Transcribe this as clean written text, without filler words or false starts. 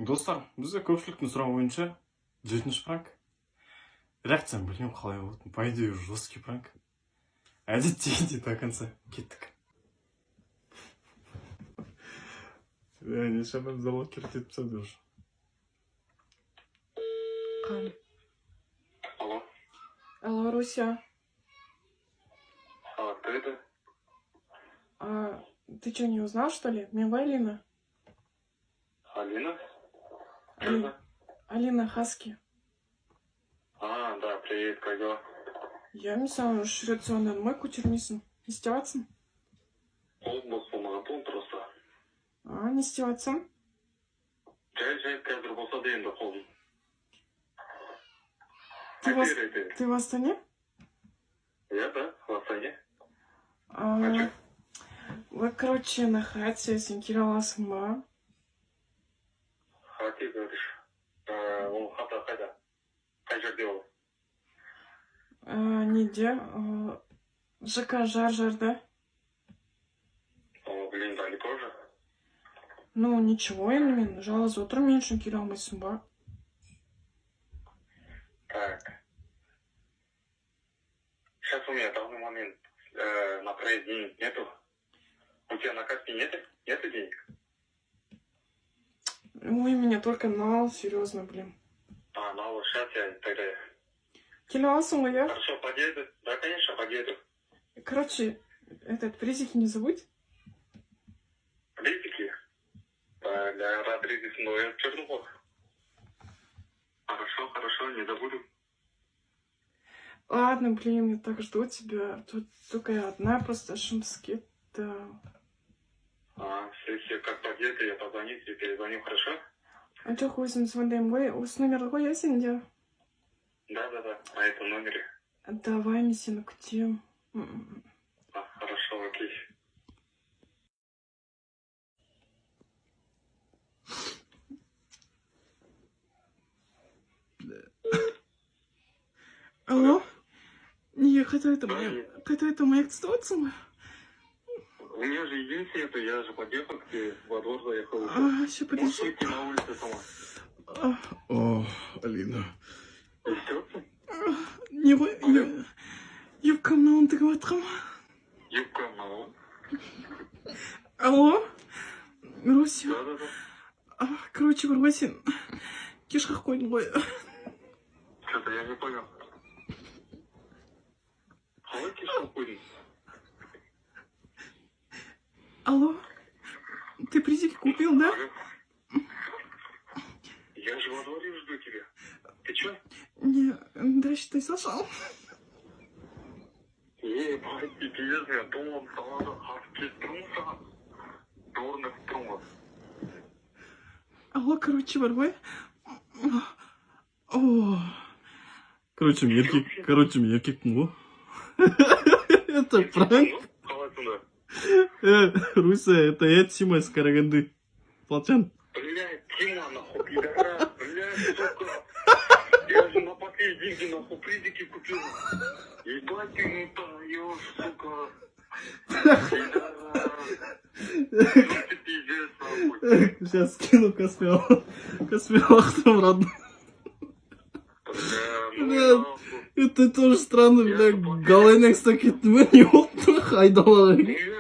Достар, бізде көпшіліктің сұрауы бойынша 7-ші пранк. Реакцияны білмеймін қалай болады. По идее, жесткий пранк. Әдеттегідей до конца. Кеттік. Не шабам завод керек етіп тастады уже. Алло. Алло, Руся. А, кто это? Ты что, не узнал, что ли? Меня Алина. Алина? Алина Хаски. А, да, привет, как дела? Я не знаю, рационный мой көтермейсің. Не істеватсың? Бос болмаған тон просто. Не істеватсың? Жай қазір болса да енді қолым. Ты в Астане? Я, да, в Астане. Вы, короче, на хате сен келе аласың ба? Хате, говоришь. Ол хата қайда? Қай жерде ол? Неде? ЖК Жар-Жарда. О, блин, далеко же. Ну, ничего, енді мен жалғыз отырмын, мен үшін келе алмайсың ба? Так. Сейчас у меня в данный момент на проезд денег нету. У тебя на кассе нету денег? Ой, меня только нал, серьезно, блин. Ну, сейчас я тогда... Келе аласың ғой, я? Хорошо, подъеду. Да, конечно, подъеду. Короче, призики не забудь. Ризики? Я рад ризики, но я черный бог. Хорошо, не забуду. Ладно, блин, я так жду тебя. Тут только я одна, просто Шумске. Да. Все, как подъеду, я позвоню тебе, перезвоню, хорошо? Что хуй звондаймын ғой? Осы номер ғой, я сенде? Да, на этом номере. Давай, мен сені күтем. Хорошо, окей. Алло? Не, хотя это моя ситуация. У меня же единственное нету, я же подъехал к тебе, во двор заехал. Сейчас подожди. Можешь выйти на улицу сама? О, Алина. И все? Юбкам науын тігіп атқам. Юбка мау. Алло? Руся? Да. Короче, бар сен кеш қақ қойдың ғой. Что-то я не понял. Қалай кеш қақ қойдың? Алло? Ты призики купил, да? Я же во дворе жду тебя. Ты чё? Не, да, считай, слышал. Ебать, пипец, я думал, салата хавки трунса. Дорных трунс. Алло, короче, бар ғой. Короче, мен еркекпін ғой. Это пранк. Руся, это я Тима из Караганды. Полчан. Блядь, Тима, нахуй, пидорас, блядь, сука. Я же на последние деньги, нахуй, призики купил. Ебать ты, ну даешь, сука. Пидорас. Ну ты пиздец, нахуй. Сейчас скину Каспиалахтом родным. Бля, Это тоже странно, бля, голайнек стакет, не опта, хайдала. ну